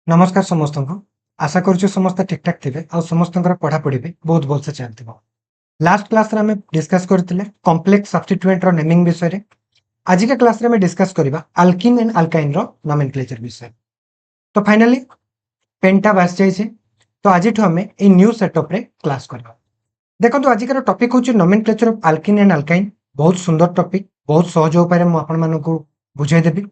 नमस्कार समस्त को आशा करूँ समस्त ठीक ठाक थे आ समस्त पढ़ापढ़ी भी बहुत भलसे चलती। लास्ट क्लास रे हमें डिस्कस करते कॉम्प्लेक्स सब्स्टिट्यूएंट रो नेमिंग विषय रे। आज का क्लास रे हमें डिस्कस करबा अल्किन एंड अल्काइन रो नोमेनक्लेचर विषय। तो फाइनली पेनटा बास जाइए। तो आज हमें ए न्यू सेटअप रे क्लास करबा। देखो तो आज का टॉपिक होची nomenclature of alkene and alkyne. बहुत सुंदर टॉपिक, बहुत सहज उपाय मु आपण मानकु बुझाई देबी।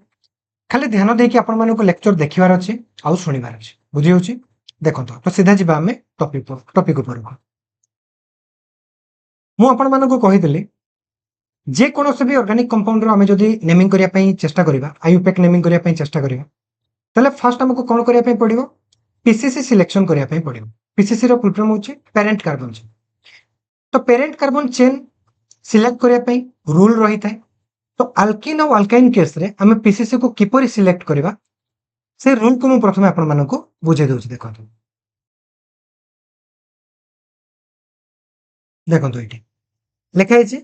खाली ध्यान देकी आपण मानकु लेक्चर देखिबार अछि आउ सुनिबार अछि। बुझी होची? देखो तो सीधा जीवा हमें टॉपिक ऊपर मु आपण मानकु कहिदली जे कोनोसे भी ऑर्गेनिक कंपाउंड रो हमें जदी नेमिंग करिया पई चेष्टा करिबा, आईयूपीएसी नेमिंग करिया पई चेष्टा करिबा, तले फर्स्ट हमकु कोन करिया पई पडिबो? पीसीसी सिलेक्शन करिया पई पडिबो। पीसीसी रो फुल फॉर्म होची पेरेंट कार्बन चेन। तो पेरेंट कार्बन चेन सिलेक्ट करिया पई रूल रही थाए। तो अल्किन और अल्काइन केस रे हमें पीसीसी को किपरि सिलेक्ट करिबा से रूल को मु प्रथमे आपण मानकु बुझे दोछि। देखंतु देखंतु एठी लिखा है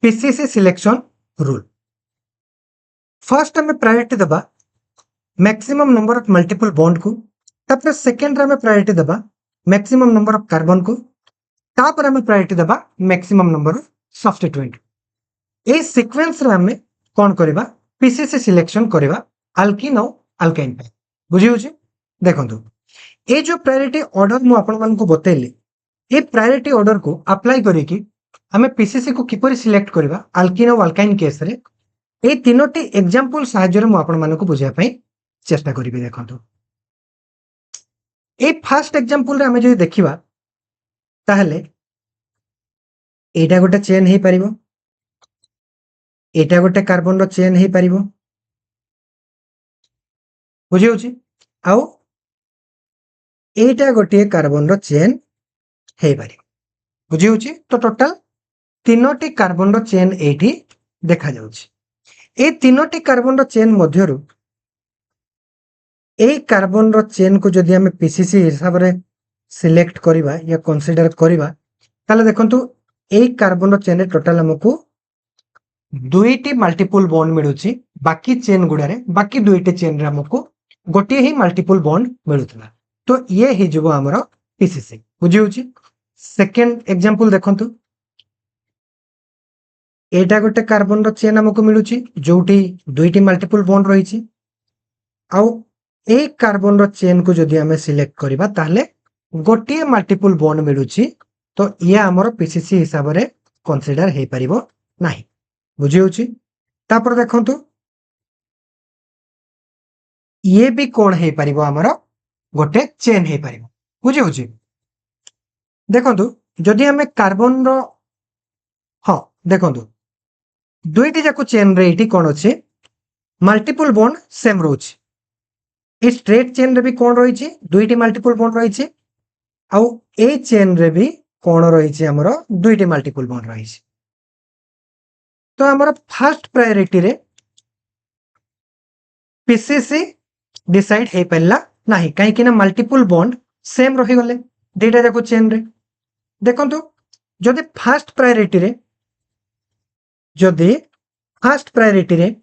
पीसीसी सिलेक्शन रूल। फर्स्ट हमें प्रायोरिटी दबा maximum number of multiple bond को, तापर सेकंड रे हमें प्रायोरिटी दबा मैक्सिमम नंबर ऑफ कार्बन को, तापर हमें प्रायोरिटी दबा maximum number of substituent. A sequence रे हमें कोन करबा? पीसीसी सिलेक्शन करबा अल्किन और अल्काइन पे। बुझी होची? देखंतु ए जो प्रायोरिटी ऑर्डर मु आपण मानकु बतेली, ए प्रायोरिटी ऑर्डर को अप्लाई करिकी हमें पीसीसी को किपरि सिलेक्ट करबा अल्किन और अल्काइन केस रे ए तीनोटी एग्जांपल सहाय्य रे मु आपण मानकु बुझिया पई चेष्टा करिबी। देखंतु ए फर्स्ट एग्जांपल रे हमें जदि देखिबा ताहले एटा गोटे चेन हे परिबो, एटा गोटे कार्बन रो चेन हे परिबो। बुझी होची? आउ एटा गोटे कार्बन रो चेन हे परिबो। बुझी होची? तो टोटल तीनोटी कार्बन रो चेन एठी देखा जाउची। ए तीनोटी कार्बन रो चेन मध्यरु ए कार्बन रो चेन को जदि हमें पीसीसी हिसाब रे सिलेक्ट करिबा या कंसीडर करिबा ताले देखंतु ए कार्बन रो चेन रे टोटल हमकु दुईटी मल्टीपल बॉन्ड मिलुची। बाकी चेन गुडारे बाकी दुईटी चेन रे हमकु गोटे ही मल्टीपल बॉन्ड मिलुतला। तो ये ही जबो हमरो पीसीसी। बुझी होची? सेकंड एग्जांपल देखंतु एटा गोटे कार्बन रो चेन हमकु मिलुची जोटी दुईटी मल्टीपल बॉन्ड रहिची। आउ ए कार्बन रो चेन को जदि हमें सिलेक्ट करिबा ताहले गोटे मल्टीपल बॉन्ड मिलुची। तो ये हमरो पीसीसी हिसाब रे कंसीडर हे परिबो नाही। बुझी होची? तापर देखंतु ये भी कोन हे परिबो हमरो गोटे चेन हे परिबो। बुझी होची? देखंतु जदि हमें कार्बन रो हां देखंतु दुईटी जाको चेन रे एठी कोन अछि मल्टीपल बॉन्ड सेम रोची। ए स्ट्रेट चेन रे भी कोन रहिछि दुईटी मल्टीपल बॉन्ड रहिछि। आउ ए चेन रे भी कोन रहिछि हमरो दुईटी मल्टीपल बॉन्ड रहिछि। तो हमरो फर्स्ट प्रायोरिटी रे पीसीसी डिसाइड हे पल्ला नाही, काहे कि ना मल्टीपल बॉन्ड सेम रहि गले दुईटा जाको चेन रे। देखंतु जदि फर्स्ट प्रायोरिटी रे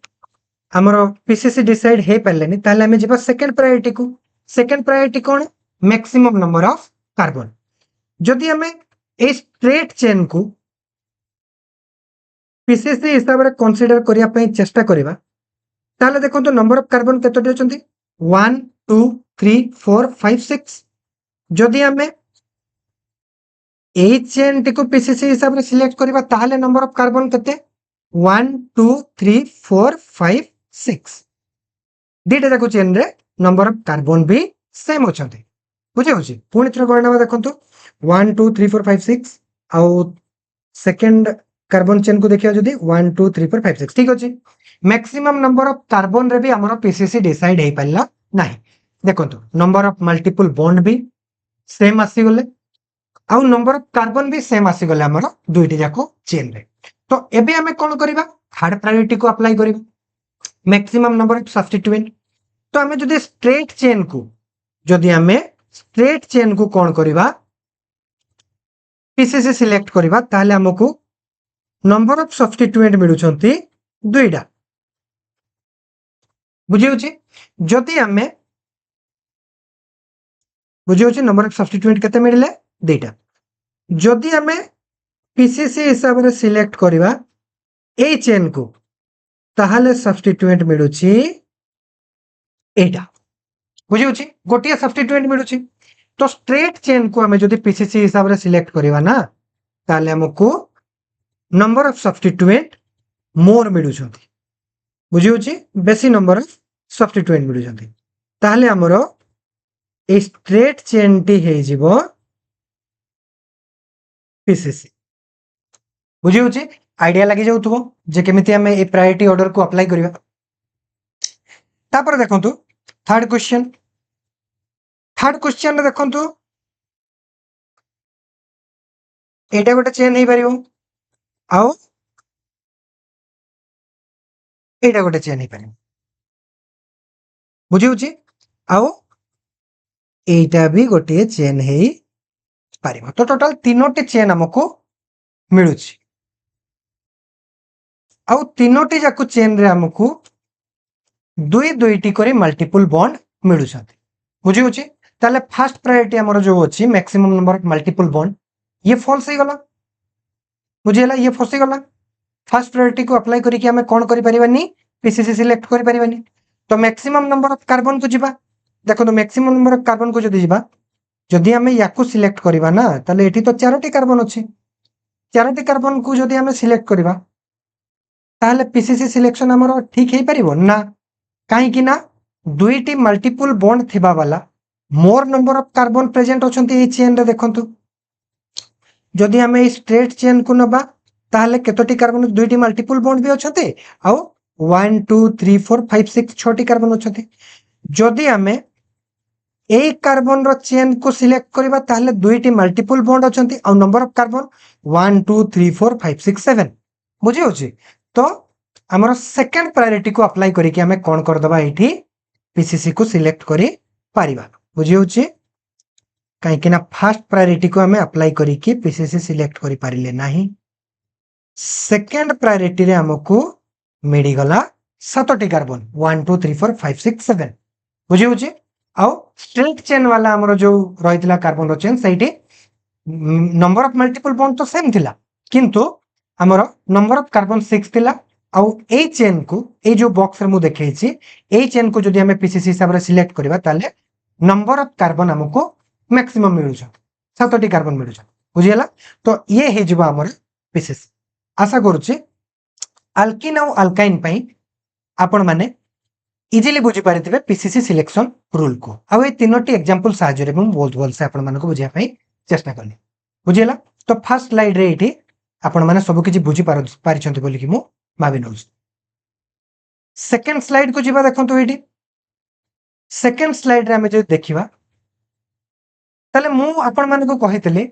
हमरो पीसीसी डिसाइड हे पल्लेनी ताले हमें जेबा सेकंड प्रायोरिटी को। Second priority cone? Maximum number of carbon. जदि हमें ए स्ट्रेट चेन को पीसीसी हिसाब रे कंसीडर करिया पई चेष्टा करिबा ताले देखंतु नंबर ऑफ कार्बन केतोटी अछंती 1 2 3 4 5 6। जदि हमें ए चेन टी को पीसीसी हिसाब रे सिलेक्ट करिबा ताले नंबर ऑफ कार्बन केते 1 2 3 4 5 6। दीटा जाको चेन रे नंबर ऑफ कार्बन भी सेम अछंती। बुझे होची? पुणी थ्रो गणना देखंतु 1 2 3 4 5 6 आउ सेकंड कार्बन चेन को देखिया जदी 1 2 3 4 5 6। ठीक अछि। मैक्सिमम नंबर ऑफ कार्बन रे भी हमरो पीसीसी डिसाइड हे पाला नाही। देखंतु नंबर ऑफ मल्टीपल बॉन्ड भी सेम आसी गले आउ नंबर ऑफ कार्बन भी सेम आसी गले हमरो दुईटी जाको चेन रे। तो एबे हमें कोन करिबा? थर्ड प्रायोरिटी को अप्लाई करिबा मैक्सिमम नंबर ऑफ सब्स्टिट्यूएंट। तो हमें जदी स्ट्रेट चेन को कोन करिबा? पीसीसी सिलेक्ट करिबा ताले हमकु नंबर ऑफ सब्स्टिट्यूएंट मिलुछंती दुईटा। बुझी होची? जदि हमें बुझी होची नंबर ऑफ सब्स्टिट्यूएंट केते मिलले दुईटा जदि आमे पीसीसी हिसाब रे सिलेक्ट करबा ए चेन को ताहाले सब्स्टिट्यूएंट मिलुची एटा बुझी होची गोटिया सब्स्टिट्यूएंट मिलुची तो स्ट्रेट चेन को आमे जदि पीसीसी हिसाब रे सिलेक्ट करबा ना ताहाले हमको नंबर ऑफ सब्स्टिट्यूएंट मोर मिलुछंती बुझी होची बेसी नंबर ऑफ सब्स्टिट्यूएंट मिलुछंती ताहाले हमरो ए स्ट्रेट चेन टी हे जिवो पीसीसी बुझी होची आइडिया लगी जाउथबो जे केमिति हमें ए प्रायोरिटी ऑर्डर को अप्लाई करिवा तापर देखंतु थर्ड क्वेश्चन रे देखंतु एटा गोटे चेन हे परिबो आउ एटा गोटे चेन हे परिबो बुझी होची आउ एटा भी गोटे चेन हे परिबो तो टोटल तीनोटी चेन हमको मिलुची आउ तीनोटी जाको चेन रे हमको दुई दुईटी करी मल्टीपल बॉन्ड मिलुछंती बुझी होची ताले फर्स्ट प्रायोरिटी हमर जो अछि maximum number of multiple bond ये फॉल्स हे गला बुझिला ये फॉल्स हे गला फर्स्ट प्रायोरिटी को अप्लाई करी कि हमें कोन करि परिबानी पीसीसी सिलेक्ट करि परिबानी तो मैक्सिमम नंबर ऑफ कार्बन को जिबा देखो तो मैक्सिमम नंबर ऑफ कार्बन को जदि जिबा जदि हमें याकू सिलेक्ट करबा ना ताले एठी तो चारोटी कार्बन अछि चारोटी कार्बन को जदि हमें सिलेक्ट करबा ताले पीसीसी सिलेक्शन हमर ठीक हे परिबो ना काहे कि ना दुईटी मल्टीपल बॉन्ड थिबा वाला more number of carbon present अछंती ए चेन रे देखंतु जदि हमें स्ट्रेट चेन को नबा ताले केतोटी कार्बन दुईटी मल्टीपल बॉन्ड भी अछंती आउ 1 2 3 4 5 6 6टी कार्बन अछंती जदि हमें ए कार्बन रो चेन को सिलेक्ट करबा ताले दुईटी मल्टीपल बॉन्ड अछंती आउ नंबर ऑफ कार्बन 1 2 3 4 5 6 7 बुझी होची तो हमर सेकंड प्रायोरिटी को अप्लाई करी कि हमें कोन कर दबा एठी पीसीसी को सिलेक्ट करी पारिबा बुझी होची काहे कि ना फर्स्ट प्रायोरिटी को हमें अप्लाई करी कि पीसीसी सिलेक्ट करी पारिले नाही सेकंड प्रायोरिटी रे हमको मिडी गला 7टी कार्बन 1 2 3 4 5 6 7 बुझी होची आउ स्ट्रेट चेन वाला हमरो जो रहितला कार्बन रो चेन सेठी नंबर ऑफ मल्टीपल बॉन्ड तो सेम थिला किंतु हमरो नंबर ऑफ कार्बन 6 थिला आउ ए चेन को ए जो बॉक्स रे मु देखैछि ए चेन को जदि हमें पीसीसी हिसाब रे सिलेक्ट करबा ताले नंबर ऑफ कार्बन हमको मैक्सिमम मिलु छ 7टी कार्बन मिलु छ बुझियला तो ये हे जिबा हमर पीसीसी आशा करूछि अल्किन और अल्काइन पई आपण माने इजीली बुझी पारिथिबे पीसीसी सिलेक्शन रूल को आ ए तीनोटी एग्जांपल साहाय्य रे हम बहुत बोल से आपण मानको बुझिया पई चेष्टा करली बुझियला तो फर्स्ट स्लाइड रे एठी आपण माने सब किछि बुझी पारिछंती बोली कि मु भाबी नउछ सेकंड स्लाइड को जिबा देखंतु एठी सेकंड स्लाइड रे हमें जे देखिबा ताले मु आपण मानको कहितले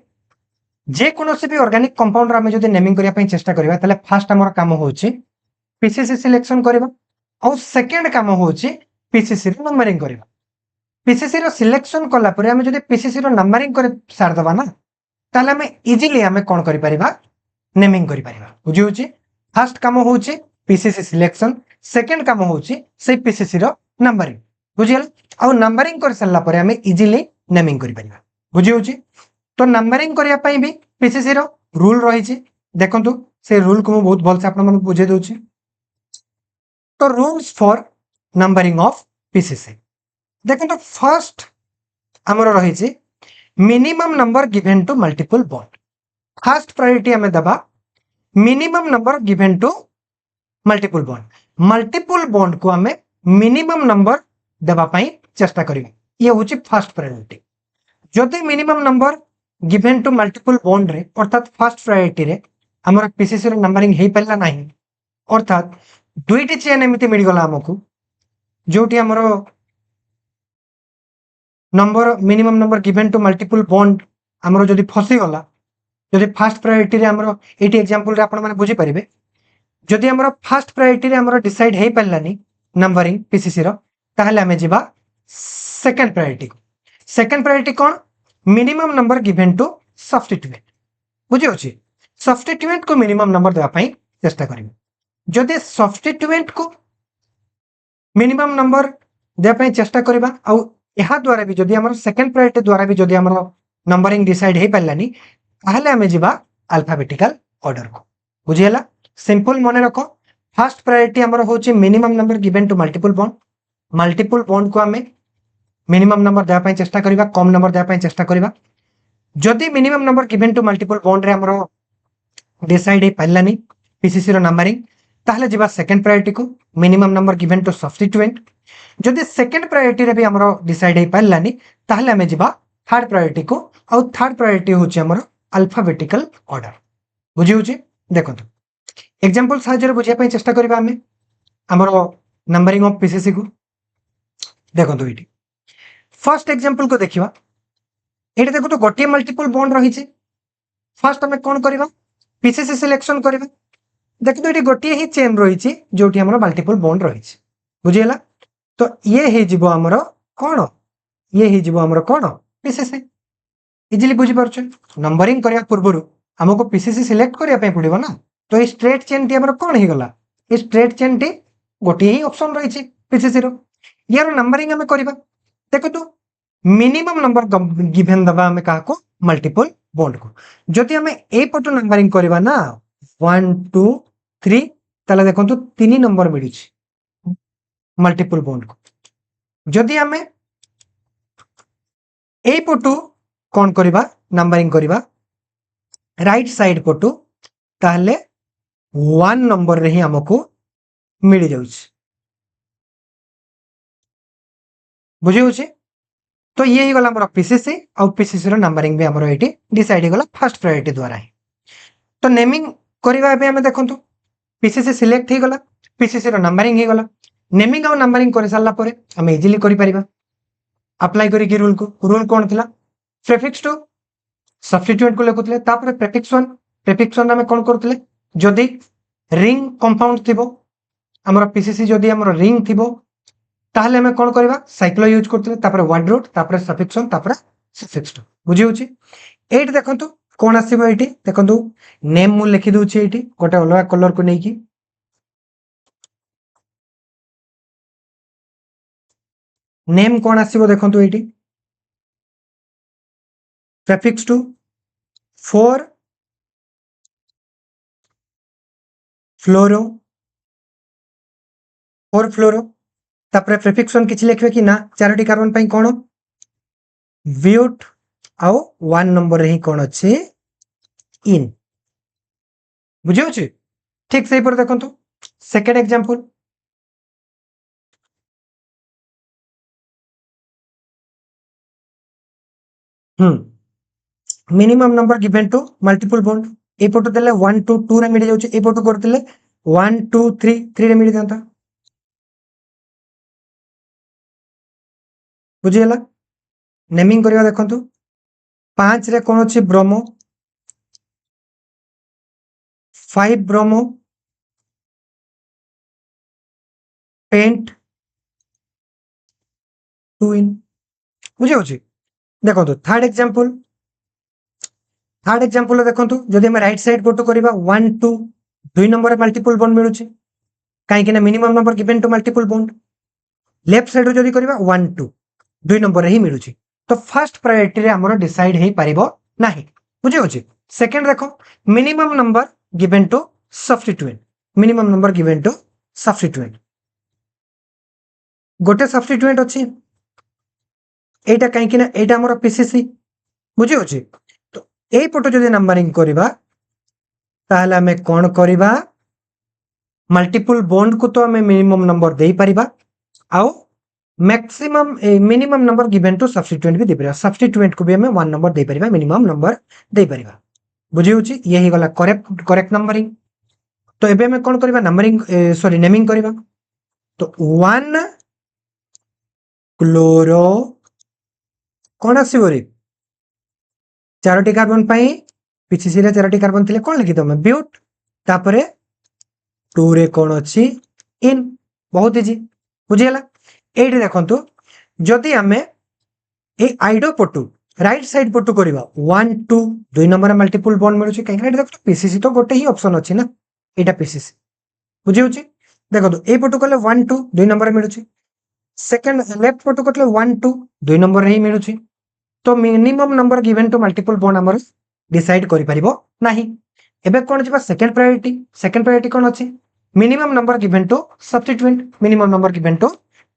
जे कोनोसी भी ऑर्गेनिक कंपाउंड रे हमें जदि नेमिंग करिया पई चेष्टा करबा ताले फर्स्ट हमर काम होछि पीसीसी सिलेक्शन करबा और सेकंड काम होछि पीसीसी रो नंबरिंग करबा पीसीसी रो सिलेक्शन कला परे हमें जदि पीसीसी रो नंबरिंग करे सार दबा ना ताले हमें इजीली हमें कोन करि परिबा नेमिंग करि परिबा बुझी होछि फर्स्ट काम होछि पीसीसी सिलेक्शन सेकंड काम होछि से पीसीसी रो नंबरिंग बुझियल और नंबरिंग कर सल्ला परे हमें इजीली नेमिंग करि परिबा बुझी होछि तो नंबरिंग करिया पई भी पीसीसी रो रूल रही छि देखंतु से रूल को बहुत भल से आपन मन बुझे दोछि तो rules for numbering of PCC देखंतु फर्स्ट हमरो रही छि minimum number given to multiple bond first priority हमें दबा minimum number given to multiple bond को हमें मिनिमम नंबर देबा पई चेष्टा करिबा ये होछि फर्स्ट प्रायोरिटी जदि minimum number given to multiple bond रे अर्थात फर्स्ट प्रायोरिटी रे हमर पीसीसी रो नंबरिंग हे पल्ला नाही अर्थात दुईटी चेन एमिति मिल गला हमकु जोटी हमरो number minimum number given to multiple bond हमरो जदि फसी गला जदि फर्स्ट प्रायोरिटी रे हमरो एटी एग्जांपल रे आपण माने बुझी परिबे जदि हमरो फर्स्ट प्रायोरिटी रे हमरो डिसाइड हे पल्लानी नंबरिंग पीसीसी रो ताहले हमें जिबा सेकंड प्रायोरिटी कोन minimum number given to substituent बुझी होछि सब्स्टिट्यूएंट को मिनिमम नंबर देबा पई चेष्टा करिबे जदि सब्स्टिट्यूएंट को मिनिमम नंबर देबा पई चेष्टा करबा आ ଏହା द्वारा भी जदि हमर सेकंड प्रायोरिटी द्वारा भी जदि हमर नंबरिंग डिसाइड हे पालानी ताहले हमें जिबा अल्फाबेटिकल ऑर्डर को बुझियला सिंपल मने रखो फर्स्ट प्रायोरिटी हमर होची minimum number given to multiple bond को हमें मिनिमम नंबर देवा पई चेष्टा करिबा कम नंबर देवा पई चेष्टा करिबा जदि minimum number given to multiple bond रे हमर डिसाइड हे पालानी पीसीसी रो नंबरिंग ताहले जिबा सेकंड प्रायोरिटी को minimum number given to substituent जदि सेकंड प्रायोरिटी रे भी हमर डिसाइड हे पालानी ताहले हमें जिबा थर्ड प्रायोरिटी को और थर्ड प्रायोरिटी होची हमर अल्फाबेटिकल ऑर्डर बुझी होची देखो एग्जांपल साहाय्य बुझिया पई चेष्टा करिबा हमें हमर नंबरिंग ऑफ पीसीसी को देखो तो एटी फर्स्ट एग्जांपल को देखिबा एटी देखो तो गोटे मल्टीपल बॉन्ड रही छे फर्स्ट हमें कोन करिबा पीसीसी सिलेक्शन करिबा देखो तो एटी गोटे ही चेन रही छे जोटी हमर मल्टीपल बॉन्ड रही छे बुझियला तो ये हे जिवो हमर कोन ये हे जिवो हमर कोन पीसीसी इजिली बुझी परछ नंबरिंग करिया पूर्वरु हमको पीसीसी सिलेक्ट करिया पे पड़िबो ना तो ये स्ट्रेट चेन टी हमर कोन हे गला ये स्ट्रेट चेन टी गोटे ही ऑप्शन रही छे पीसीसी रो यार नंबरिंग हमें करिबा देखो तो मिनिमम नंबर गिवन दबा हमें कहा को मल्टीपल बॉन्ड को जदि हमें ए पटो नंबरिंग करिबा ना 1 2 3 ताले देखो तो 3 नंबर मिलुछ मल्टीपल बॉन्ड को जदि हमें ए पटो कोन करिबा नंबरिंग करिबा राइट साइड पटो ताले 1 नंबर रे ही हमको मिल जाउछ बुझी होची तो ये ही गला हमर पीसीसी और पीसीसी रो नंबरिंग भी हमर एटी डिसाइड गला फर्स्ट प्रायोरिटी द्वारा ही तो नेमिंग करिबा बे हमें देखंतु पीसीसी सिलेक्ट ही गला पीसीसी रो नंबरिंग ही गला नेमिंग और नंबरिंग कर साला परे हम इजीली करि परिबा अप्लाई करी की रूल कोन थिला प्रीफिक्स टू सब्स्टिट्यूएंट को लेकुतले तापर प्रीफिक्स 1 हमें कोन करतले जदी रिंग कंपाउंड थिबो हमर पीसीसी जदी हमर रिंग थिबो ताहले हमें कोन करबा साइक्लो यूज करतले तापर वर्ड रूट तापर सफिक्स 1 तापर सफिक्स 2 बुझी होची एट देखंतु कोन आसीबो एटी देखंतु नेम मु लिखि दोछि एटी गोटे अलगा कलर को नेकी नेम कोन आसीबो देखंतु एटी प्रीफिक्स 2 4 फ्लोरो तापर प्रीफिक्स 1 किछि लिखबे कि ना चारोटी कार्बन पई कोन ब्यूट आउ 1 नंबर रे ही कोन अछि इन बुझियो छी ठीक सही पर देखंतु second example minimum number given to multiple bond ए पटो देले 1 2 2 रे मिल जाउछ ए पटो करतले 1 2 3 3 रे मिल जाता बुझियला नेमिंग करिया देखंतु 5 रे कोन अछि ब्रोमो 5 ब्रोमो पेंट 2 इन बुझियो छी देखंतु थर्ड एग्जांपल देखंतु जदि हम राइट साइड पटो करिबा 1 2 2 नंबर मल्टीपल बॉन्ड मिलुछि काहे कि ना minimum number given to multiple bond left side जदि करिबा 1 2 2 नंबर रे ही मिलुछि तो फर्स्ट प्रायोरिटी रे हमरो डिसाइड हे परिबो नाही बुझियो छी सेकंड देखो minimum number given to substituent गोटे सब्स्टिट्यूएंट अछि एटा काहे कि ना एटा हमरो पीसीसी बुझियो छी तो ए पटो जदि नंबरिंग करिबा ताहले हमें कोन करिबा मल्टीपल बॉन्ड को तो हमें मिनिमम नंबर दे परिबा आउ maximum minimum number given to substituent भी दे परिबा सब्स्टिट्यूएंट को भी हमें 1 नंबर दे परिबा मिनिमम नंबर दे परिबा बुझी होची ये ही गला करेक्ट नंबरिंग तो एबे हमें कोन करिबा नंबरिंग सॉरी नेमिंग करिबा तो 1 क्लोरो कोन आसीबो रे चारोटी कार्बन पाई पीसीसी रे चारोटी कार्बन थिले कोन लिखि तमे ब्यूट तापरे 2 रे कोन अछि इन बहुत इजी बुझियला एठी देखंतु जदि हमें ए आइडो पटु राइट साइड पटु करिबा 1 2 2 नंबर मल्टीपल बॉन्ड मिलुछि काहे कि देखो पीसीसी तो गोटे ही ऑप्शन अछि ना एटा पीसीसी बुझि होछि देखो ए पटु कले 1 2 2 नंबर मिलुछि सेकंड लेफ्ट पटु कटले 1 2 2 नंबर रे ही मिलुची तो minimum number given to multiple bond हमर डिसाइड करि परिबो नाही एबे कोन जिबा सेकंड प्रायोरिटी कोन अछि minimum number given to substituent minimum number given to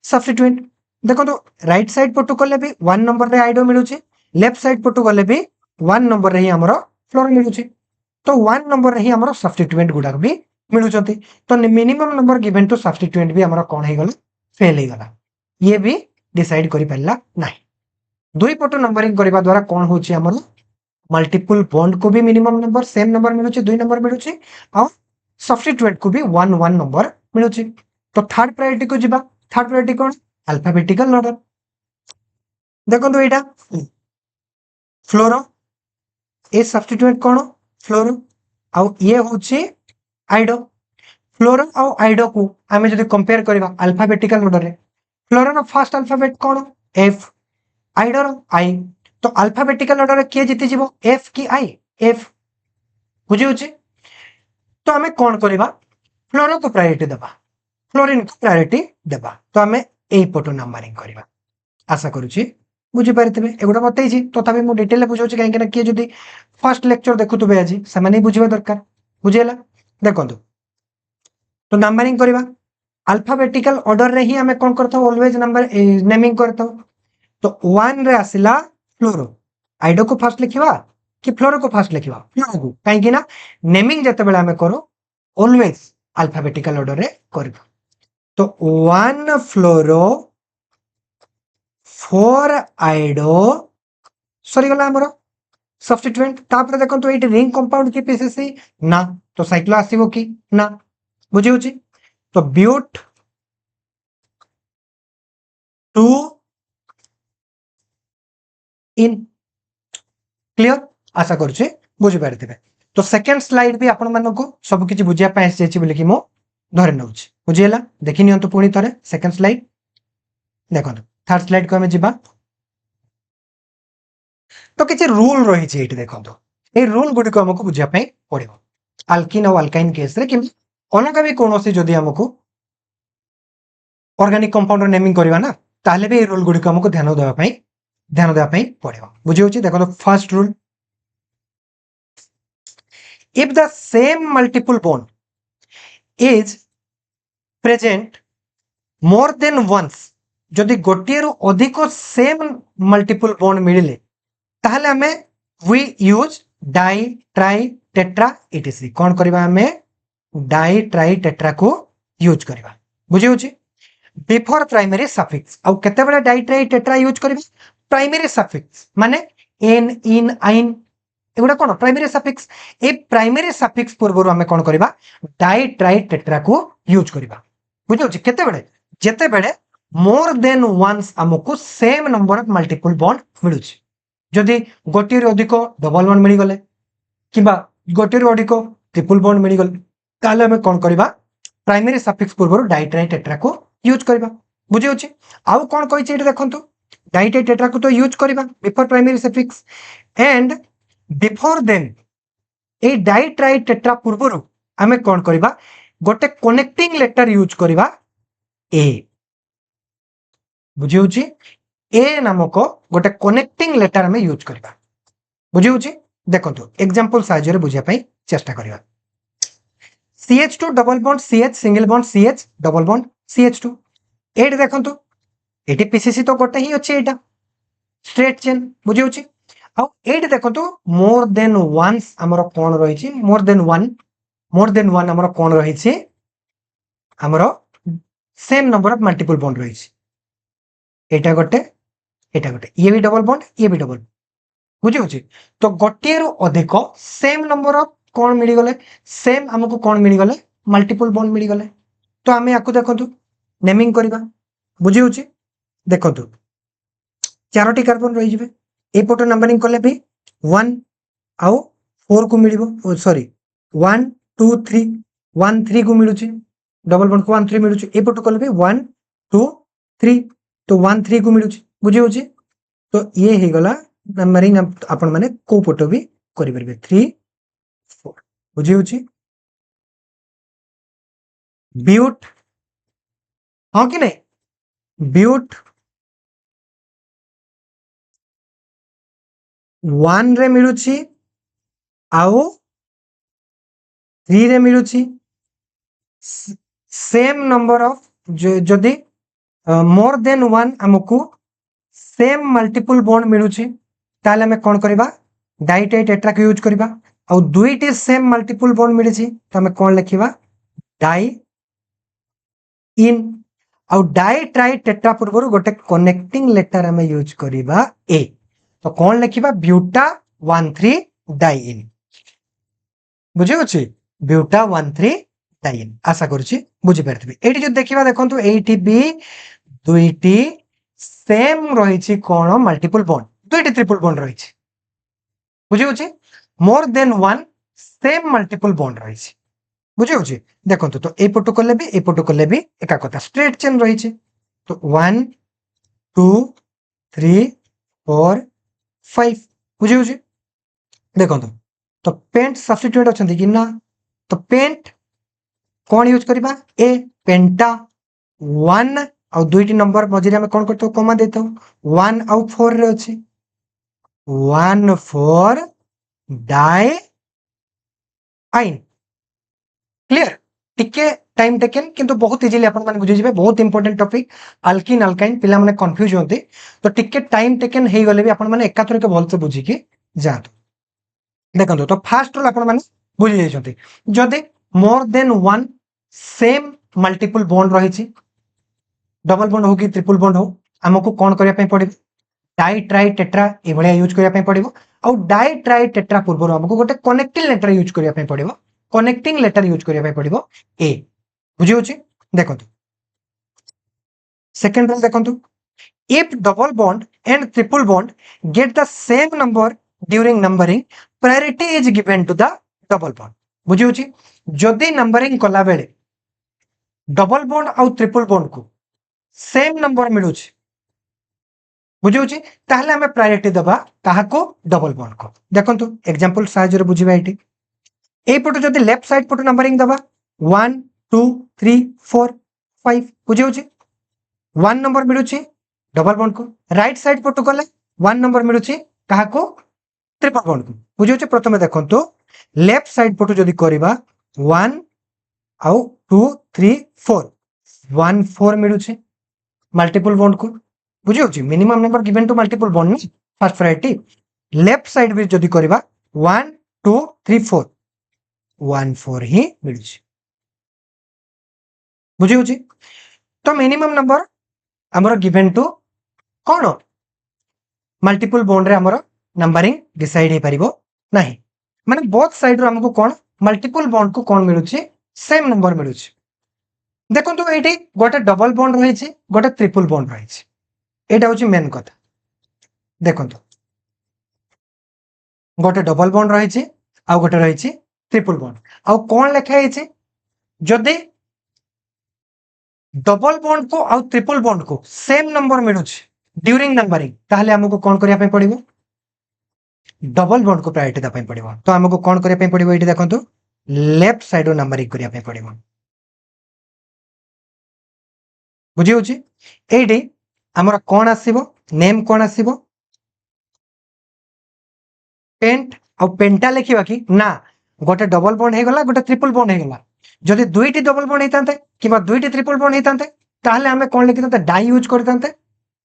substituent देखो तो राइट साइड पटु कले भी 1 नंबर रे आइडो मिलुची लेफ्ट साइड पटु गले भी 1 नंबर रे ही हमर फ्लोर मिलुची तो 1 नंबर रे ही हमर सब्स्टिट्यूएंट गुडा भी मिलुचंती तो minimum number given to substituent भी हमर कोन हे गला फेल हे गला ये भी डिसाइड करि परला नाही दुई पटु नंबरिंग करबा द्वारा कोन होची हमर मल्टीपल बॉन्ड को भी मिनिमम नंबर सेम नंबर मिलुची 2 नंबर मिलुची और सब्स्टिट्यूएंट को भी 1 1 नंबर मिलुची तो थर्ड प्रायोरिटी को जिबा थर्ड प्रायोरिटी कोन अल्फाबेटिकल ऑर्डर देखो तो एटा फ्लोरो ए सब्स्टिट्यूएंट कोन फ्लोरो आ ये होची आइडो फ्लोरो आ आइडो को हमें जदि कंपेयर करबा अल्फाबेटिकल ऑर्डर रे फ्लोरो रो फर्स्ट अल्फाबेट कोन एफ आइडो रो आई तो अल्फाबेटिकल ऑर्डर रे के जीति जीवो एफ की आई एफ बुझी होची तो हमें कोन करबा फ्लोरो को प्रायोरिटी देबा फ्लोरीन को प्रायोरिटी देबा तो हमें ए पटो नंबरिंग करबा आशा करूची बुझी पारितबे एगुडा बतै छी तथापि मु डिटेल बुझौची काहे कि के जदी फर्स्ट लेक्चर देखुतबे आजी समाने बुझिबा दरकार बुझेला देखंतु तो नंबरिंग करबा अल्फाबेटिकल ऑर्डर रे ही हमें कोन करथौ ऑलवेज नंबर नेमिंग करथौ तो 1 रे आसिला फ्लोरो आइडो को फर्स्ट लिखिबा कि फ्लोरो को फर्स्ट लिखिबा फ्लोरो को काहे कि ना नेमिंग जते बेला हमें करो ऑलवेज अल्फाबेटिकल ऑर्डर रे करबा तो 1 फ्लोरो 4 आइडो सरी गला हमरो सब्स्टिट्यूएंट तापर देखो तो एट रिंग कंपाउंड की पीसीसी ना तो साइक्लो आसीबो की ना बुझी होची तो ब्यूट 2 इन क्लियर आशा करूची बुझी पारथिबे तो सेकंड स्लाइड भी आपण मानको सब किछि बुझिया पाए आछि बोले कि मो धरे नउछि बुझियला देखि नियंतु पुणी तरे सेकंड स्लाइड देखो थर्ड स्लाइड को हमें जिबा तो किछि रूल रही छि एठी देखो ए रूल गुडी को हमको बुझिया पाए पड़िबो अल्किन और अल्काइन केस रे कि अलग भी कोनोसी जदी हमको ऑर्गेनिक कंपाउंड नेमिंग करबा ना ताले भी ए रूल गुडी को हमको ध्यान देबा पाए पड़िबो बुझी होछि देखो तो first rule if the same multiple bond is present more than once जदि गोटे रु अधिक सेम मल्टीपल बॉन्ड मिले ताहले हमें we use di tri tetra etc कौन करबा हमें डाई ट्राई टेट्रा को यूज करबा बुझी होची बिफोर प्राइमरी सफिक्स आ केते बेला डाई ट्राई टेट्रा यूज करबा प्राइमरी सफिक्स माने एन इन आइन एगुडा कोन प्राइमरी सफिक्स ए प्राइमरी सफिक्स पूर्व हमें कोन करबा डाई ट्राई टेट्रा को यूज करबा बुझौ छी केते बेले जेते बेले मोर देन वंस हमको same number of multiple bond मिलु छी जदी गोटे रे अधिक डबल बॉन्ड मिली गले किबा गोटे रे अधिक ट्रिपल बॉन्ड मिली गले ताले हमें कोन करबा प्राइमरी सफिक्स पूर्व डाई ट्राई टेट्रा को यूज करबा बुझौ छी आउ कोन कहि छी एटा देखंतु डाई ट्राई टेट्रा को तो यूज करबा before primary suffix and before then a di tri tetra पूर्व आमे कोन करबा गोटे कनेक्टिंग लेटर यूज करबा ए बुझी होची ए नामक गोटे कनेक्टिंग लेटर आमे यूज करबा बुझी होची देखंतु एग्जांपल साहाय्य रे बुझिया पई चेष्टा करबा CH2 double bond CH single bond CH double bond CH2 एट देखंतु एटी पीसीसी तो गोटे ही अछि एटा स्ट्रेट चेन बुझी होची आ एट देखंतु मोर देन वंस हमरो कोन रही छी मोर देन वन हमरो कोन रही छी हमरो same number of multiple bond रही छी एटा गोटे ये भी डबल बॉन्ड ये भी डबल बुझी होची तो गोटे रु अधिक सेम नंबर ऑफ कोन मिली गले सेम हमको कोन मिली गले मल्टीपल बॉन्ड मिली गले तो हमें याकू देखंतु नेमिंग करबा बुझी होची देखंतु चारोटी कार्बन रही जिवे ए पटो नंबरिंग कले भी 1 आउ 4 को मिलिबो सॉरी 1 2 3 1 3 को मिलुची डबल बॉन्ड को 1 3 मिलुची ए पटो कले भी 1 2 3 तो 1 3 को मिलुची बुझी होची तो ये हे गला नंबरिंग आपण माने को पटो भी करि परबे 3 4 बुझी होची ब्यूट हां कि नहीं ब्यूट 1 रे मिलुची आउ 3 रे मिलुची सेम नंबर ऑफ जदि मोर देन 1 हमको सेम मल्टीपल बॉन्ड मिलुची ताले हमें कौन करिबा डाइटाई टेट्रा को यूज करिबा आउ दुईटी सेम मल्टीपल बॉन्ड मिलिची तो हमें कौन लिखिबा डाई इन आउ डाई ट्राई टेट्रा पूर्व गोटे कनेक्टिंग लेटर हमें यूज करिबा ए तो कौन लिखिबा ब्यूटा 13 डाइइन बुझी अछि ब्यूटा 13 डाइइन आशा करूची बुझी परथिबे एठी जो देखिबा देखंतु एठी भी दुईटी सेम रहिछि कोन मल्टीपल बॉन्ड दुईटी ट्रिपल बॉन्ड रहिछि बुझी अछि more than 1 same multiple bond रहिछि बुझी अछि देखंतु तो ए पटो कले भी एका कथा स्ट्रेट चेन रहिछि तो 1 2 3 4 5 बुझी अछि देखंतु तो पेंट सब्स्टिट्यूट अछंती कि ना तो पेंट कौन यूज करिबा ए पेंटा 1 आउ दुईटी नंबर मझिरे हम कौन करतो कमा देतो 1 आउ 4 रे अछि 1 4 डाई आइन क्लियर टिके टाइम टेकन किंतु बहुत इजीली अपन माने बुझि जिवे बहुत इंपोर्टेंट टॉपिक अल्किन अल्काइन पिला माने कंफ्यूज होते तो टिके टाइम टेकन हे गले भी अपन माने एकाथर के भलसे बुझी के जातो देखंतो तो फास्ट रूल अपन माने बुझि जाइछंती जदि more than 1 same multiple bond रहिछि डबल बॉन्ड हो कि ट्रिपल बॉन्ड हो हमको कौन करिया पे पड़िबो डाई ट्राई टेट्रा ए भलिया यूज करिया पे पड़िबो और डाई ट्राई टेट्रा पूर्व हमको गोटे कनेक्टिंग लेटर यूज करिया पे पड़िबो कनेक्टिंग लेटर यूज करिया पे पड़िबो ए बुझी होछि देखंतु सेकंड रूल देखंतु if double bond and triple bond get the same number during numbering priority is given to the double bond बुझी होछि जदि नंबरिंग कला बेले डबल बॉन्ड आउ ट्रिपल बॉन्ड को सेम नंबर मिलुछि बुझी होछि ताहले हमें प्रायोरिटी दबा काहा को डबल बॉन्ड को देखंतु एग्जांपल साहाय्य रे बुझिबा एठी ए पटो जदि लेफ्ट साइड पटो नंबरिंग दबा 1 2 3 4 5 बुझी होछि 1 नंबर मिलुछि डबल बॉन्ड को राइट साइड पटो गले 1 नंबर मिलुछि काहा को ट्रिपल बॉन्ड को बुझी होछि प्रथमे देखंतु लेफ्ट साइड पटो जदि करिबा 1 आउ 2 3 4 1 4 मिलुछि मल्टीपल बॉन्ड को बुझी होछि minimum number given to multiple bond नि फर्स्ट प्रायोरिटी लेफ्ट साइड भी जदि करिबा 1 2 3 4 1 4 ही मिलुछि बुझी होछि तो मिनिमम नंबर हमर गिवन टू कोन मल्टीपल बॉन्ड रे हमर नंबरिंग डिसाइड हे परिबो नाही माने बोथ साइड रो हमको कोन मल्टीपल बॉन्ड को कोन मिलुछि सेम नंबर मिलुछि देखंतु एठी गोटे डबल बॉन्ड रहिछि गोटे ट्रिपल बॉन्ड रहिछि एटा होछि मेन कथा देखंतु गोटे डबल बॉन्ड रहिछि आ गोटे रहिछि ट्रिपल बॉन्ड आ कोन लेखा हिछि जदि डबल बॉन्ड को आ ट्रिपल बॉन्ड को सेम नंबर मिलुछि ड्यूरिंग नंबरिंग ताहले हमको कोन करिया पे पड़िबो डबल बॉन्ड को प्रायोरिटी दा पे पड़िबो तो हमको कोन करिया पे पड़िबो एठी देखंतु लेफ्ट साइड रो नंबरिंग करिया पे पड़िबो बुझी होछि एठी हमरा कोन आसीबो नेम कोन आसीबो पेंट आ पेंटा लिखिबा कि ना गोटे डबल बॉन्ड हे गला गोटे ट्रिपल बॉन्ड हे गला जदि दुईटी डबल बॉन्ड हेतांते किबा दुईटी ट्रिपल बॉन्ड हेतांते ताहले हमें कोन लिखितांते डाई यूज करतांते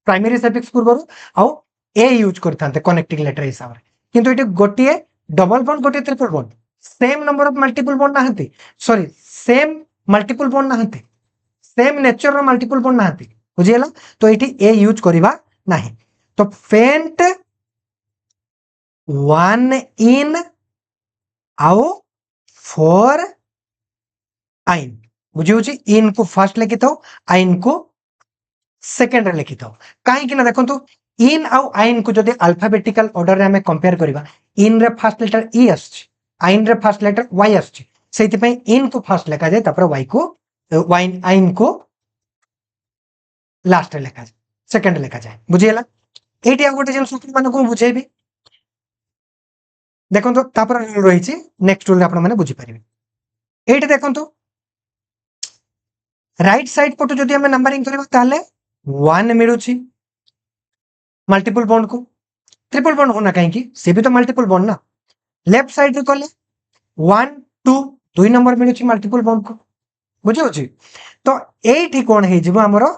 प्राइमरी सफिक्स पूर्वरु आ ए यूज करतांते कनेक्टिंग लेटर हिसाब रे किंतु एटी गोटिए डबल बॉन्ड गोटिए triple bond same number of multiple bond नाहंती सॉरी सेम मल्टीपल बॉन्ड नाहंती सेम नेचर रो मल्टीपल बॉन्ड नाहंती बुझियला तो एटी ए यूज करिबा नाही तो पेंट 1 इन आओ 4 आइन बुझी होछि इन को फर्स्ट लिखि थाओ आइन को सेकंड रे लिखि थाओ काहे कि ना देखंतु इन आउ आइन को जदि अल्फाबेटिकल ऑर्डर रे हमें कंपेयर करिबा इन रे फर्स्ट लेटर ई आछी आइन रे फर्स्ट लेटर वाई आछी सेति पई इन को फर्स्ट लिखा जाय तापर वाई को वाइन आइन को लास्ट रे लिखा जाय सेकंड लिखा जाय बुझियला एटी आ गोटे जिंस माने को बुझेबी देखंतु तापर रूल रहिछि नेक्स्ट रूल आपण माने बुझी परिबे एटी देखंतु राइट साइड पटो जदि हमें नंबरिंग करबा ताले वन मिलूची मल्टीपल बॉन्ड को ट्रिपल बॉन्ड होना कहीं सी भी तो मल्टीपल बॉन्ड ना लेफ्ट साइड रे कले 1 2 2 नंबर मिलूची मल्टीपल बॉन्ड को बुझी होची तो एठी कोन हे जिवो हमरो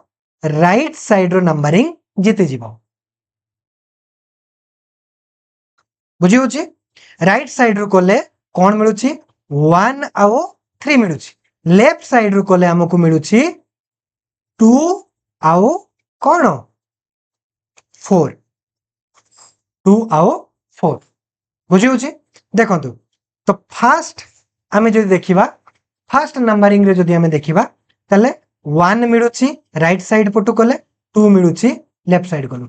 राइट साइड रो नंबरिंग जीते जीवो बुझी होची राइट साइड रो कले कोन मिलूची 1 आउ 3 मिलूची लेफ्ट साइड रो कले हमको मिलूची 2 आउ कोन 4 2 आउ 4 बुझी होची देखंतु तो फास्ट आमे जदि देखिबा फास्ट नंबरिंग रे जदि आमे देखिबा तले 1 मिलूची राइट साइड पटु कले 2 मिलूची लेफ्ट साइड कलु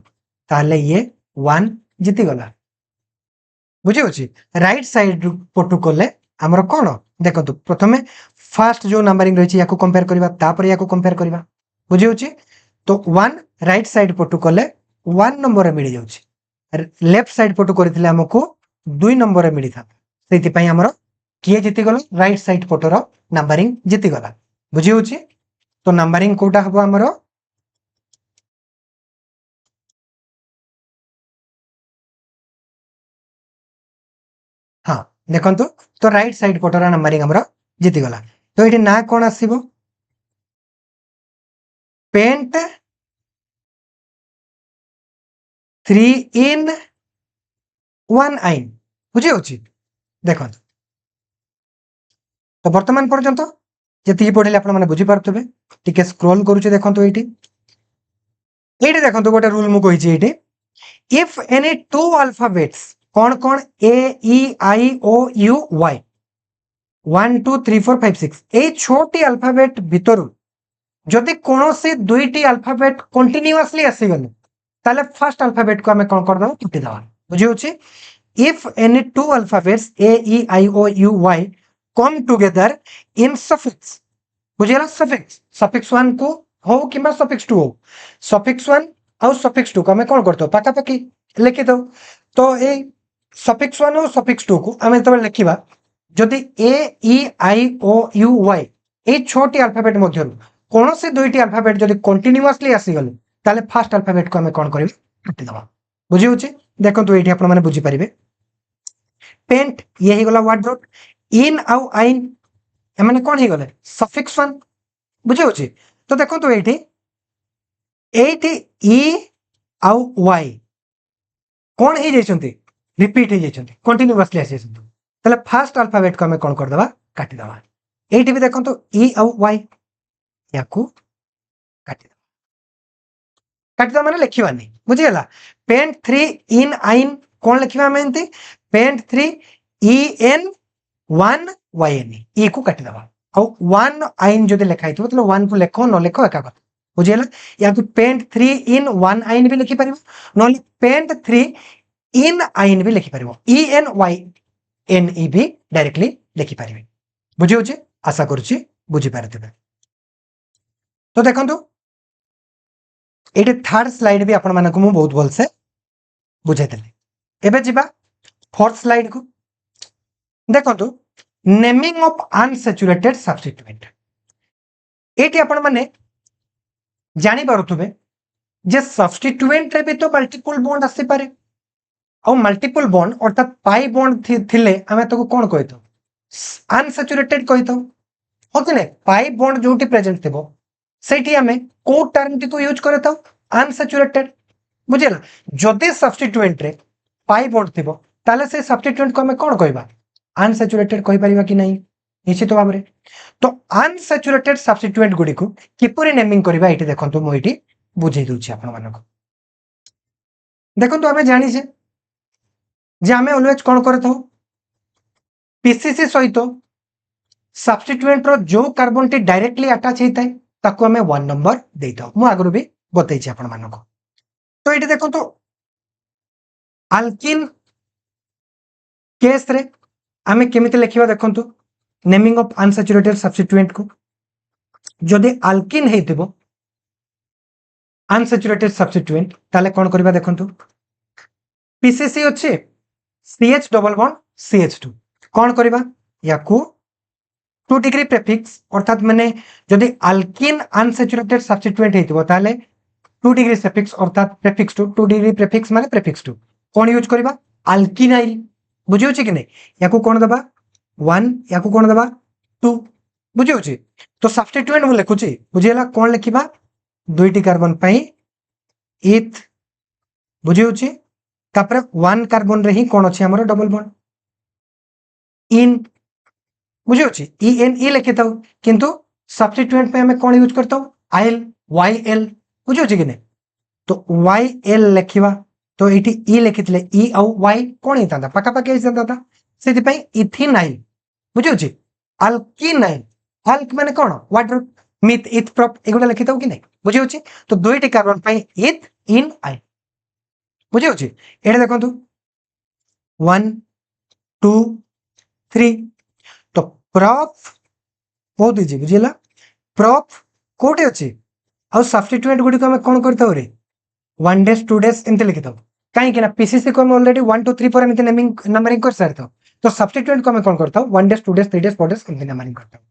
ताले ये 1 जीती गला बुझी होची राइट साइड पटु कले हमर कोन देखंतु प्रथमे फास्ट जो नंबरिंग रहिची याको कंपेयर करबा तापर याको कंपेयर करबा बुझी होची तो 1 राइट साइड पटु कले 1 नंबर रे मिली जाउची लेफ्ट साइड पटु करथिले हमको 2 नंबर रे मिली था सेति पई हमर किए जीती गला राइट साइड पटोर नंबरिंग जीती गला बुझी होची तो नंबरिंग कोटा हबो हमर हाँ देखंतु तो राइट साइड पटोर नंबरिंग हमर जीती गला तो एठी ना कोन आसीबो पेंट 3 in 1 आइन बुझी होची देखंतु तो वर्तमान पर्यंत जति पढ़ले आपण माने बुझी पारथबे टिके स्क्रॉल करूचे देखंतु एठी देखंतु गोटे रूल मु कहिची एठी इफ एनी टू अल्फाबेट्स कौन कौन ए E I O U Y 1 2 3 4 5 6 ए छोटी अल्फाबेट भितर जदि कोनोसी दुईटी अल्फाबेट कंटीन्यूअसली आसी गले ताले फर्स्ट अल्फाबेट को हमें कौन कर दबा टूटी दबा बुझी होची if any two alphabets A E I O U Y come together in suffix बुझिला सफिक्स 1 को हो किबा सफिक्स 2 हो सफिक्स 1 और सफिक्स 2 को हमें कौन करतो पाका पाकी लिखि दो तो ए सफिक्स 1 और सफिक्स 2 को हमें तब लिखिबा जदि ए E I O U Y ए छोटी अल्फाबेट मध्य कौन से दुईटी अल्फाबेट जदि कंटीन्यूअसली आसी गले ताले फर्स्ट अल्फाबेट को हमें कौन करिवे काटी दबा बुझी होची देखंतु एठी आपण माने बुझी परिबे पेंट ये ही गला वर्ड रूट इन आउ आइन ए माने कोन ही गले सफिक्स 1 बुझी होची तो देखंतु एठी ई आउ वाई कौन ही जाइछंती रिपीट ही जाइछंती कंटीन्यूअसली आसी जाइछंती तले फर्स्ट अल्फाबेट को हमें कौन कर दबा काटी दबा एठी भी देखंतु ई आउ वाई याकू काटी दबा काटी दबा माने लिखिबानी बुझी गेला पेंट 3 इन आइन कौन लिखिबा हमें एंती pent 3 E N 1 Y N E को काटी दबा और 1 आइन जदि लिखाई तो मतलब 1 को लेखो न लेखो एका कथा बुझिला या तो पेंट 3 इन 1 आइन भी लिखि परिबो न पेंट 3 इन आइन भी लिखि परिबो E N Y N E भी डायरेक्टली लिखि परिबे बुझि होचे आशा करूची बुझि पारथिबे तो देखंतु एटे थर्ड स्लाइड भी आपण मानकु मु बहुत भल से बुझाई देले एबे जिबा फोर्थ स्लाइड को देखंतु naming of unsaturated substituent eighty आपण माने जानी पारुथबे जे सब्स्टिट्यूएंट रे भी तो मल्टीपल बॉन्ड आसी पारे और मल्टीपल बॉन्ड अर्थात पाई बॉन्ड थिले हमें तो कोन कहतो अनसैचुरेटेड कहतो ओके पाई बॉन्ड जोटी प्रेजेंट थिबो सेठी हमें को टर्म टी को यूज करतो अनसैचुरेटेड बुझिला जदि सब्स्टिट्यूएंट रे पाई बॉन्ड थिबो ताले से सब्स्टिट्यूएंट को हमें कोन कहबा अनसैचुरेटेड कहि परिबा कि नहीं निश्चित भाव में तो अनसैचुरेटेड सब्स्टिट्यूएंट गुडी को किपरि नेमिंग करबा एठी देखंतु मो एठी बुझै दउछि आपण मानको देखंतु हमें जानि जे जे हमें ऑलवेज कोन करथौ पीसीसी सहित सब्स्टिट्यूएंट रो जो कार्बन टी डायरेक्टली अटैच हेतै ताको हमें 1 नंबर देथौ मु आगरु भी बतै छी आपण मानको तो एठी देखंतु अल्किन केस रे हमें केमिति लिखिबा देखंतु नेमिंग ऑफ अनसैचुरेटेड सब्स्टिट्यूएंट को जदि अल्किन हेतिबो अनसैचुरेटेड सब्स्टिट्यूएंट ताले कोन करबा देखंतु पीसीसी अछि CH डबल बॉन्ड CH2 कोन करबा याकू 2 डिग्री प्रीफिक्स अर्थात माने जदि अल्किन अनसैचुरेटेड सब्स्टिट्यूएंट हेतिबो ताले 2 डिग्री सफिक्स अर्थात प्रेफिक्स टू 2 डिग्री प्रेफिक्स माने प्रेफिक्स टू कौन यूज करबा अल्किनाइल बुझी होची कि नहीं याकू कौन दबा 1 याकू कौन दबा 2 बुझी होची तो सब्स्टिट्यूएंट मु लिखुची बुझिला कौन लिखिबा दुईटी कार्बन पई इथ बुझी होची तापर 1 कार्बन रे ही कौन अछि हमर डबल बॉन्ड इन बुझी होची ई एन ई लिखिताउ किंतु सब्स्टिट्यूएंट पे हमें कौन यूज करताउ आइल वाई एल बुझी होची कि नहीं तो वाई एल लिखिबा तो एटी ई लिखितले ई औ वाई कौन हितांदा पाका पाका हितांदा सेति पई इथिनाइल बुझी होची अल्किनाइल अल्क माने कौन वाटर मिथ इथ प्रॉप एगुडा लिखिताउ कि नहीं बुझी होची तो दुईटी कार्बन पई इथ इन आइल बुझी होची एटा देखंतु 1 2 3 तो प्रॉफ बहुत इजी बुझिला प्रॉफ कोटे अछि और सब्स्टिट्यूएंट गुडी को हम कोन करताउ रे 1 डेज 2 डेज एंते लिखिताउ काहे कि ना पीसीसी को हम ऑलरेडी 1 2 3 4 एंते नंबरिंग कर सारतो तो सब्स्टिट्यूएंट को हम कोन करताउ 1 डेज 2 डेज 3 डेज 4 डेज एंते नंबरिंग करताउ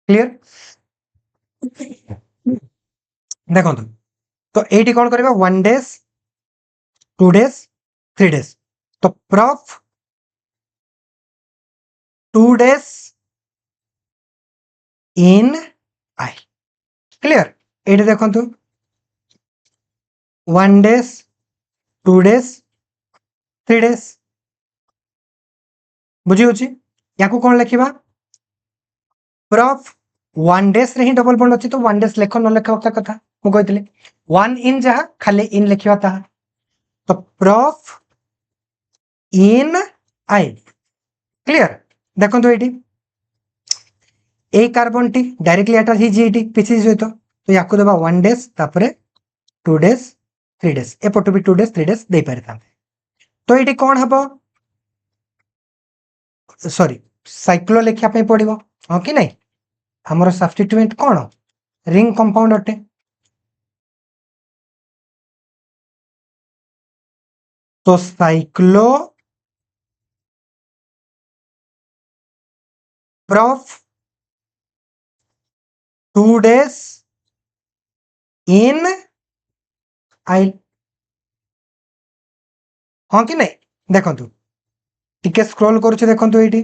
क्लियर देखंतु तो एटी कोन करबा 1 डेज 2 डेज 3 डेज तो प्रॉफ 2 डेज इन आई क्लियर एटी देखंतु 1 डेज 2 डेज 3 डेज बुझी होची याकू कौन लिखिबा प्रॉफ 1 डेज रे ही डबल बॉन्ड अछि तो 1 डेज लेखो न लेखो का कथा मु कहितले 1 इन जहा खाली इन लिखिबा ता तो प्रॉफ इन आई क्लियर देखंतु एटी ए कार्बन टी डायरेक्टली अटैच ही जीटी पीसीसी सहित तो याकू देबा 1 डेज तापरे 2 डेज 3 डेज एपटो भी 2 डेज 3 डेज दे पारिता तो एटी कौन हबो सॉरी साइक्लो लिखिया पे पड़िबो हां कि नहीं हमर सब्स्टिट्यूएंट कौन रिंग कंपाउंड अटे तो साइक्लो प्रॉफ 2 डेज इन आई हाँ कि नहीं देखंतु टिके स्क्रॉल करूचे देखंतु एटी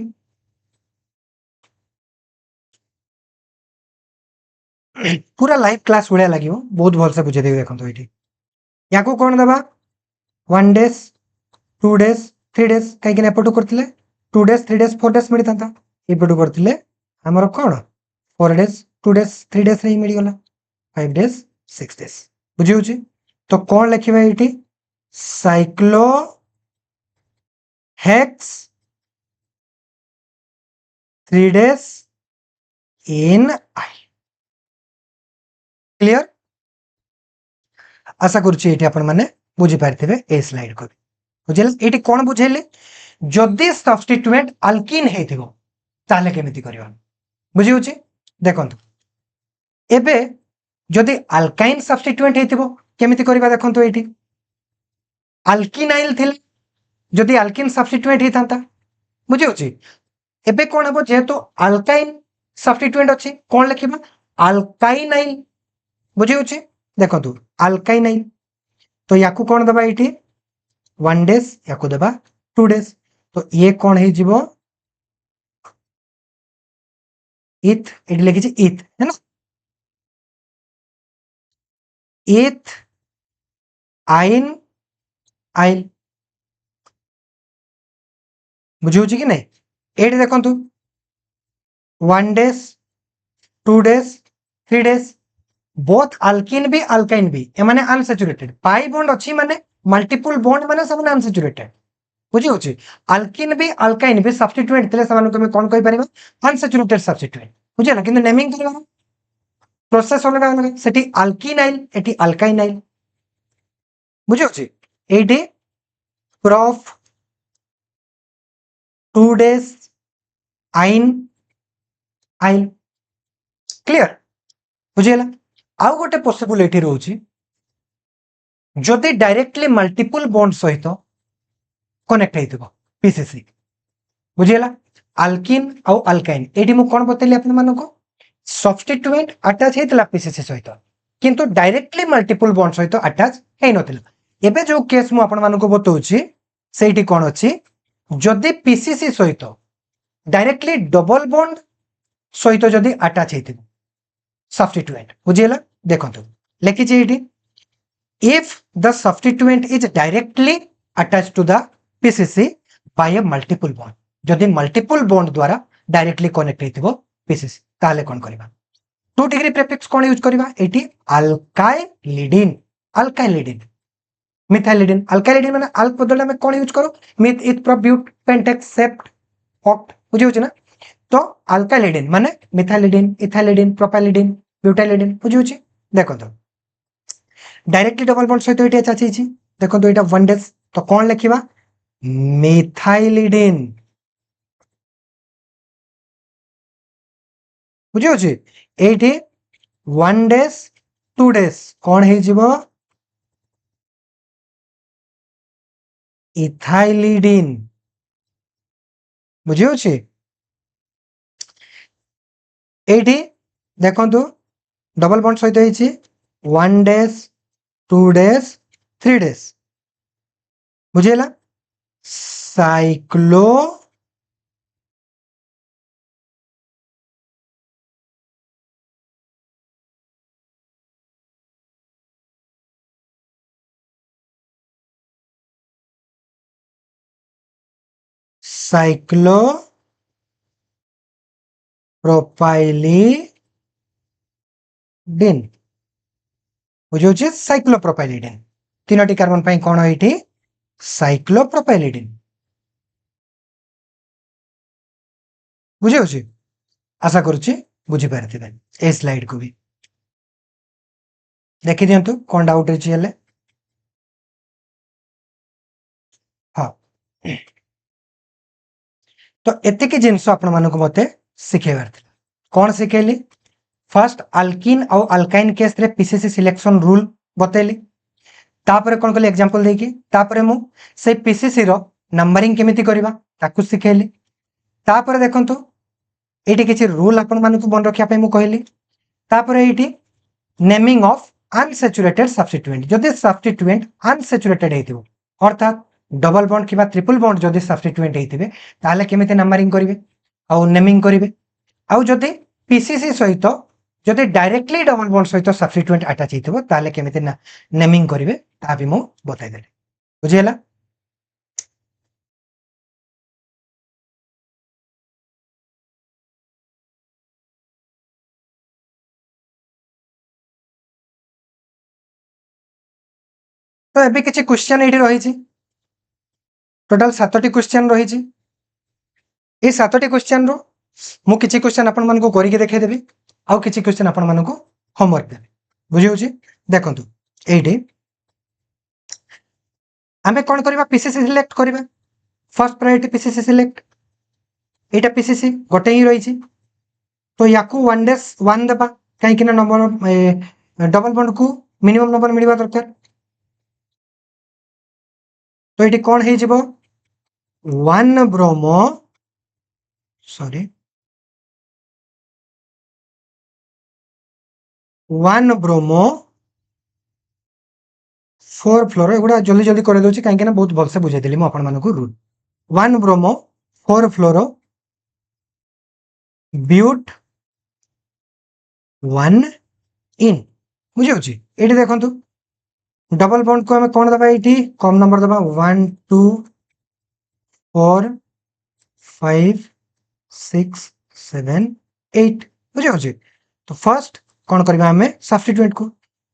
पूरा लाइव क्लास बढ़िया लगियो बहुत भल से बुझे देबे देखंतु एटी याकू कोन दबा 1 डेज 2 डेज 3 डेज काई कि एपटो करथिले 2 डेज 3 डेज 4 डेज मिली तांता एपटो करथिले हमर कोन 4 डेज 2 डेज 3 डेज रे मिली गला 5 डेज 6 डेज बुझी होची तो कौन लिखिबा एटी साइक्लो हेक्स 3 डेज इन आई क्लियर आशा करूची एटी आपण माने बुझी पारथिबे ए स्लाइड को बुझिल एटी कोन बुझेले जदी सब्स्टिट्यूएंट अल्किन हेथिबो ताले केमिति करबा बुझी होची देखंतु एबे जदी अल्काइन सब्स्टिट्यूएंट हेथिबो केमिति करबा देखंतु एटी अल्किनाइल थिले जदी अल्किन सब्स्टिट्यूएंट हेतांता बुझी होची एबे कोन हबो जेहेतु अल्काइन सब्स्टिट्यूएंट अछि कोन लिखिबा अल्काइनाइल बुझी होची देखंतु अल्काइनाइल तो याकू कोन दबा एटी 1 डेज याकू दबा 2 डेज तो ये कौन है जीवो इथ एटी लिखिछि इथ है ना इथ आइन आइल बुझी होची कि नहीं एटी देखंतु 1 dash 2 dash 3 days both alkene भी अल्काइन भी ए माने अनसैचुरेटेड पाई बॉन्ड अछि माने मल्टीपल बॉन्ड माने सब अनसैचुरेटेड बुझी होची अल्किन भी अल्काइन भी सब्स्टिट्यूएंट थिले समान को कोन कहि परिबा अनसैचुरेटेड सब्स्टिट्यूएंट बुझे ना किंतु नेमिंग करबा प्रोसेस अलग अलग सेठी अल्किनाइल एठी अल्काइनाइल बुझी होची एठी प्रॉफ 2 डेज आइन आइल क्लियर बुझेला आउ गोटे पॉसिबिलिटी रहउची जदि डायरेक्टली मल्टीपल बॉन्ड सहित कनेक्ट हेतिबो पीसीसी बुझेला अल्किन और अल्काइन एटी मु कोन बतेली आपन मानको सब्स्टिट्यूएंट अटैच हेतला पीसीसी सहित किंतु डायरेक्टली मल्टीपल बॉन्ड सहित अटैच हे नथिला। एबे जो केस मु आपण मानको बतौछि सेठी कोन अछि, जदि पीसीसी सहित डायरेक्टली डबल बॉन्ड सहित जदि अटैच हेतिबो सब्स्टिट्यूएंट बुझियला। देखंतु लेखि छि एठी, if the substituent is directly attached to the PCC by a multiple bond, जदि मल्टीपल बॉन्ड द्वारा डायरेक्टली कनेक्ट हेतिबो PCC ताले कोन करबा, 2 डिग्री प्रीफिक्स कोन यूज करबा एठी, अल्काइलिडिन। अल्काइलिडिन मिथाइलिडिन, अल्काइलिडिन माने अल्क बदले में कोन यूज करो, मिथ इथ प्रोब्यूट पेंटेक्स सेप्ट ऑक्ट बुझियो छ ना। तो अल्काइलिडिन माने मिथाइलिडिन, इथाइलिडिन, प्रोपाइलिडिन, ब्यूटाइलिडिन बुझियो छ। देखो तो डायरेक्टली डबल बॉन्ड सहित एठी अटैच हेछि, देखो तो एटा 1 डेज, तो कोन लिखिबा, मिथाइलिडिन बुझियो छ। एठी 1 डेज 2 डेज कोन हे जिवो, इथाइलिडिन बुझियो छ। एठी देखंतु डबल बॉन्ड सहित हेछि 1 डेज 2 डेज 3 डेज बुझियला। साइक्लो साइक्लो प्रोपाइलिडिन बुझियो छ। साइक्लो प्रोपाइलिडिन तीनोटी कार्बन पई कोन एठी, साइक्लो प्रोपाइलिडिन बुझियो छ। आशा करूछि बुझी पारथिबे। ए स्लाइड को भी देखि दियंतु कोन डाउट अछि हेले। हां तो एतिकी जिनस आपण मानको मते सिखेबार थिला। कोन सिखेली, फर्स्ट अल्किन और अल्काइन केस रे पीसीसी सिलेक्शन रूल बतेली, तापरे कोन कहली एग्जांपल देकी, तापरे मु से पीसीसी रो नंबरिंग केमिति करबा ताकू सिखेली। तापरे देखंतु एठी किछि रूल आपण मानको मन रखिया पे मु कहली। तापरे एठी नेमिंग ऑफ अनसैचुरेटेड सब्स्टिट्यूएंट, जदि सब्स्टिट्यूएंट अनसैचुरेटेड हेतिबो अर्थात डबल बॉन्ड किबा ट्रिपल बॉन्ड जदि सब्स्टिट्यूएंट हेतिबे ताले केमिति नंबरिंग करिवे और नेमिंग करिवे। आउ जदि पीसीसी सहित जदि डायरेक्टली डबल बॉन्ड सहित सब्स्टिट्यूएंट अटैच हेतिबो ताले केमिति नेमिंग करिवे ता भी मु बताइ देले बुझियला। तो एबे किछि क्वेश्चन एठी रही छि, टोटल 7टी क्वेश्चन रही छि। ए 7टी क्वेश्चन रो मु किछि क्वेश्चन आपण मानको करि के देखाइ देबी, आउ किछि क्वेश्चन आपण मानको होमवर्क देबी बुझियो छि। देखंतु एठी आमे कोन करबा, पीसीसी सिलेक्ट करबा, फर्स्ट प्रायोरिटी पीसीसी सिलेक्ट, एटा पीसीसी गोटे ही रही छि। तो याकू 1 डेज 1 देबा काहे कि ना नंबर डबल बॉन्ड को मिनिमम नंबर मिलबा दरकार। तो एठी कोन हे जिवो, 1 ब्रोमो सॉरी 1 ब्रोमो 4 फ्लोरो, एगुडा जल्दी जल्दी कर दोछि काहे कि ना बहुत भल से बुझाइ देली म आपण मानको रूल। 1 ब्रोमो 4 फ्लोरो ब्यूट 1 इन बुझियो छि। एठी देखंतु डबल बॉन्ड को हमें कोन दबा, एठी कम नंबर दबा 1 2 4 5 6 7 8 बुझियो छि। तो फर्स्ट कोन करबा हमें सब्स्टिट्यूएंट को,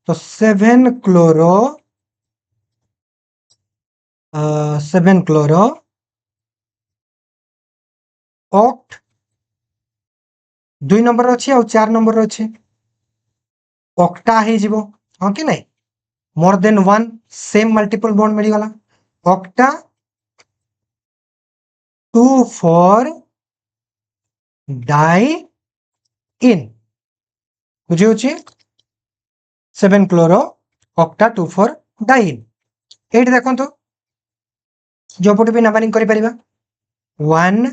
तो 7 क्लोरो 7 क्लोरो ऑक्ट 2 नंबर अछि और 4 नंबर अछि, ऑक्टा हे जिवो हां कि नहीं, more than 1 same multiple bond मिली गला। ऑक्टा 2 4 डाई इन बुझियो छि। 7 क्लोरो ऑक्टा 2 4 डाई इन। एठी देखंतु जो पटे भी नंबरिंग करि परिबा 1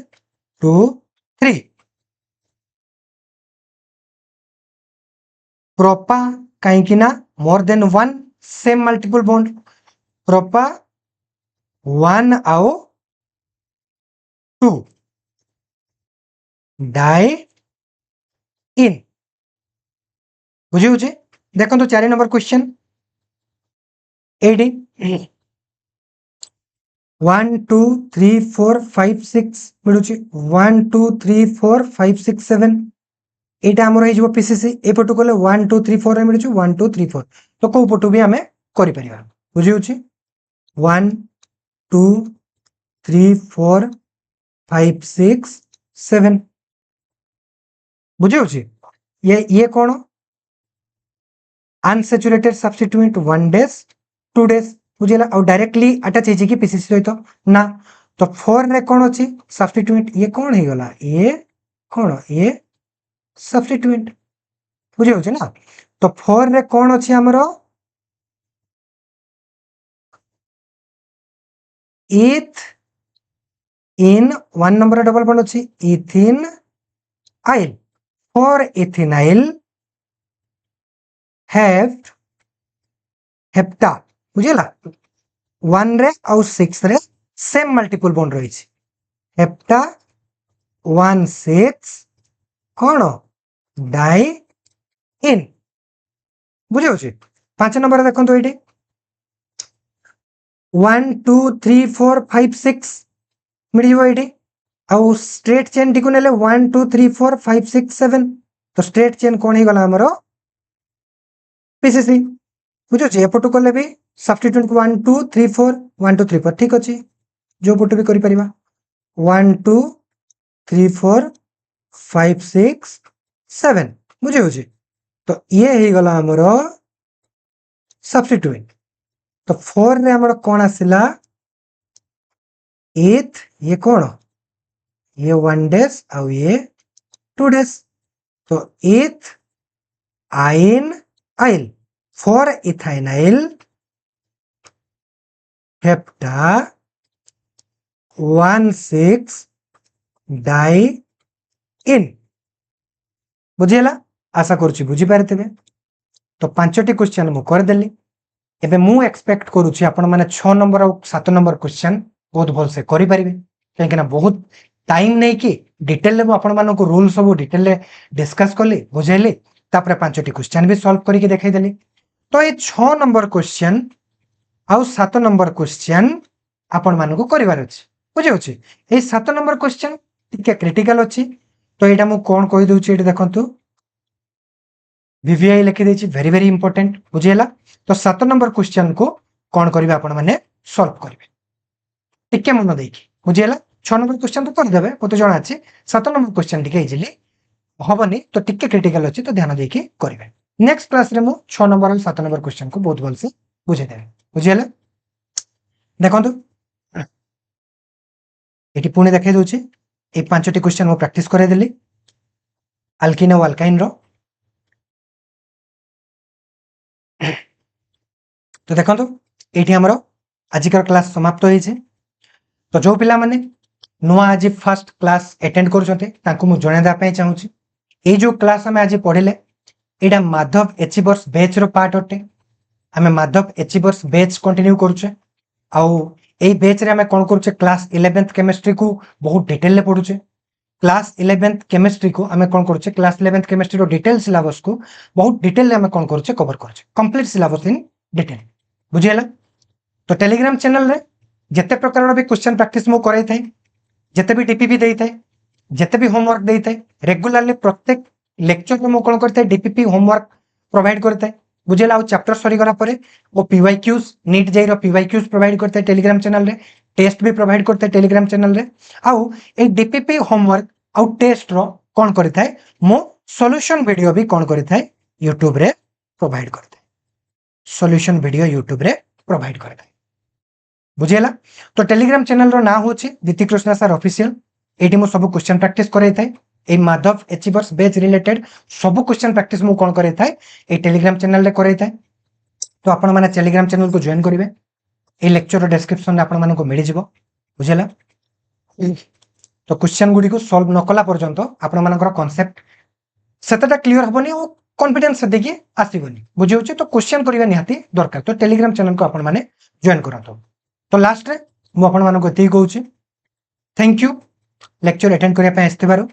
2 3 प्रोपा कहीं ना more than one same multiple bond प्रोपा वन आउ टू डाई इन बुझे देखो तो 4 नंबर क्वेश्चन एडी 1 2 3 4 5 6 मिलूँ 1 2 3 4 5 6 7 एटा आमर हो पीसीसी एपटू कले 1 2 3 4 मिलूँ 1 2 3 4 तो कौ पटू भी आम कर बुझे 1 2 3 4 5 6 7 बुझे ये कौन अनसैचुरेटेड सब्स्टिट्यूएंट 1 डेज 2 डेज बुझेगा और डायरेक्टली अटैच है कि पीसीसी सहित ना तो 4 रे कौन अच्छी सब्स्टिट्यूएंट ये कौन हो गला ये कौन ये सब्स्टिट्यूएंट बुझे ना तो 4 रे कौन अच्छी आमर इथ इन 1 नंबर डबल बॉन्ड अच्छी इथिन आइल फॉर इथिनाइल हेप्टा बुझेगा 1 रे और 6 रे सेम मल्टीपल बॉन्ड रही हेप्टा 1 6 कौन डाई इन बुझे 5 नंबर देखो तो ये 1 2 3 4 5 6 मिल ये आउ स्ट्रेट चेन टी को नेले 1 2 3 4 5 6 7 तो स्ट्रेट चेन कौन ही गला हमरो पीसीसी बुझे एपटू कले भी सब्स्टिट्यूएंट 1 2 3 4 1 2 3 4 ठीक अच्छे जो पटू भी करि परिबा 1 2 3 4 5 6 7 बुझे तो ये ही गला हमरो सब्स्टिट्यूएंट तो 4 रे हमरो कौन आसिला एथ ये कौन ये 1 डेज और ये 2 डेज तो एथ आइन आइल फॉर इथाइनाइल हेप्टा 1 6 डाई इन बुझेला आशा करुच्ची बुझी पारे तो 5टी क्वेश्चन मु करदेली एबे मु एक्सपेक्ट करुच्ची आपण माने 6 नंबर और 7 नंबर क्वेश्चन बहुत भल से करि परिबे कहीं बहुत टाइम नहीं कि डिटेल आपण मानको रूल सब डिटेल डिस्कस कली बुझेली तापर 5टी क्वेश्चन भी सॉल्व करके देखाई देली तो ये 6 नंबर क्वेश्चन आउ 7 नंबर क्वेश्चन आपण मानको करिवार अछि बुझे अछि ए 7 नंबर क्वेश्चन टिके क्रिटिकल अछि तो एटा मु कोन कहि दोछि एटा देखंतु वीवीआई लिखि देछि वेरी वेरी इंपोर्टेंट बुझेला तो 7 नंबर क्वेश्चन को कोन करिवे आपण माने सॉल्व करिवे टिके मन देकी बुझेला 6 नंबर क्वेश्चन तो कर देबे मते जणा अछि 7 नंबर क्वेश्चन टिके इजिली हबनी तो टिके क्रिटिकल अछि तो ध्यान देकी करिवे नेक्स्ट क्लास रे मु 6 नंबर और 7 नंबर क्वेश्चन को बहुत भल से बुझे देबे बुझेला देखंतु एटी पुणी देखाई दोछि ए 5टी क्वेश्चन मु प्रैक्टिस करे देली अल्किन और अल्काइन रो तो देखंतु एटी हमरो आजिकर क्लास समाप्त होई छै तो जो पिला माने नुआ आज फर्स्ट क्लास अटेंड करूछते तांको मु जणे दा पय चाहूची ए जो क्लास हमें आज पढ़िले एटा माधव एचीवर्स बैच रो पार्ट होते हमें माधव एचीवर्स बैच कंटिन्यू करूछे आउ ए बैच रे हमें कोन करूछे क्लास 11th केमिस्ट्री को बहुत डिटेल ले पढुछे क्लास 11th केमिस्ट्री को हमें कोन करूछे क्लास 11th केमिस्ट्री रो डिटेल सिलेबस को बहुत डिटेल ले हमें कोन करूछे कवर करूछे कंप्लीट सिलेबस इन डिटेल बुझियला तो टेलीग्राम चैनल रे जते प्रकार भी क्वेश्चन प्रैक्टिस मो करे थाई जते भी डीपीपी देई थाई जते भी होमवर्क देई थाई रेगुलरली प्रत्येक लेक्चर में मो कोन करते डीपीपी होमवर्क प्रोवाइड करते बुझेला आ चैप्टर सरी गला परे वो पीवाईक्यूज नीट जेई रो पीवाईक्यूज प्रोवाइड करते टेलीग्राम चैनल रे टेस्ट भी प्रोवाइड करते टेलीग्राम चैनल रे आउ ए डीपीपी होमवर्क आउ टेस्ट रो कोन करिथाय मो सॉल्यूशन वीडियो भी कोन करिथाय YouTube रे प्रोवाइड करते सॉल्यूशन वीडियो YouTube रे प्रोवाइड करते बुझेला तो टेलीग्राम चैनल रो ना होछि दीति कृष्णा सर ऑफिशियल एटी मो सब क्वेश्चन प्रैक्टिस करे थाय ए माधव एचीवर्स बैच रिलेटेड सब क्वेश्चन प्रैक्टिस मु कोन करे थाय ए टेलीग्राम चैनल रे करे थाय तो आपण माने टेलीग्राम चैनल को ज्वाइन करिवे ए लेक्चर रो डिस्क्रिप्शन में आपण माने को मिल जिवो बुझेला तो क्वेश्चन गुडी को सॉल्व न कला पर्यंत आपण मानकर कांसेप्ट सेतटा क्लियर हबनी ओ कॉन्फिडेंस देखिए आसबनी बुझे तो क्वेश्चन करवा निहाती दरकार तो टेलीग्राम चैनल को आपण मैंने जॉइन करंतु तो लास्ट रे मु आपण मानको एति कहूची थैंक यू लेक्चर अटेंड करिया पे आस्थिबारु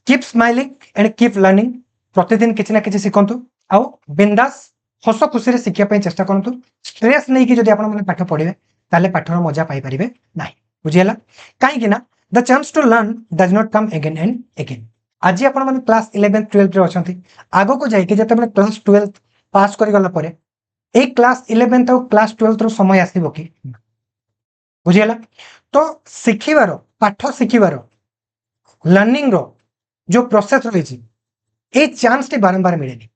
keep smiling and keep learning प्रतिदिन किछि ना किछि सिखंतु आउ बिंदास हस खुशी रे शिखिया पे चेष्टा करंतु स्ट्रेस नै कि जदि आपण माने पाठ पढिबे ताले पाठर मजा पाई परिबे नाही बुझियला काई कि ना the chance to learn does not come again and again आज आपण माने क्लास 11 12 रे अछंती आगो को जाई कि जते माने क्लास 12 पास करि गला परे ए क्लास 11 तो क्लास 12 रो समय आसीबो कि बुझियला तो शिखिबार पाठ शिखिबार लर्निंग रो जो प्रोसेस रही ए चांस टी बारंबार मिलेनी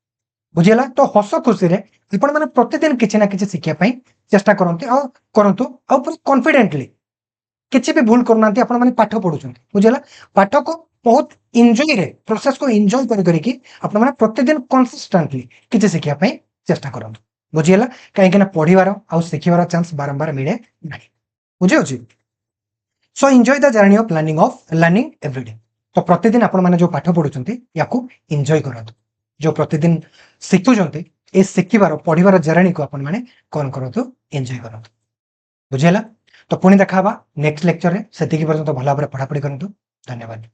बुझियला तो हस खुशी रे आपण माने प्रतिदिन किछि ना किछि शिखिया पई चेष्टा करंतु आ पूरा कॉन्फिडेंटली किछि भी भूल करनांती आपण माने पाठ पढुछंती बुझियला पाठ को बहुत एंजॉय रे प्रोसेस को एंजॉय करि कि आपण माने प्रतिदिन कंसिस्टेंटली किछि शिखिया पई चेष्टा करंतु बुझियला काहे कि ना पढिबार आ शिखिबार चांस बारंबार मिले नाही बुझियोछि so enjoy the journey of learning everyday तो प्रतिदिन आपण माने जो पाठ पढुछंती याकू एंजॉय करंतु जो प्रतिदिन शिखुछंती ए शिखिबार पढिबार जर्नी को आपण माने कोन करंतु एंजॉय करंतु बुझियला तो पुणी देखा नेक्स्ट लेक्चर रे सेतिकी पर्यंत भला भाबरे पढापढी करंतु धन्यवाद।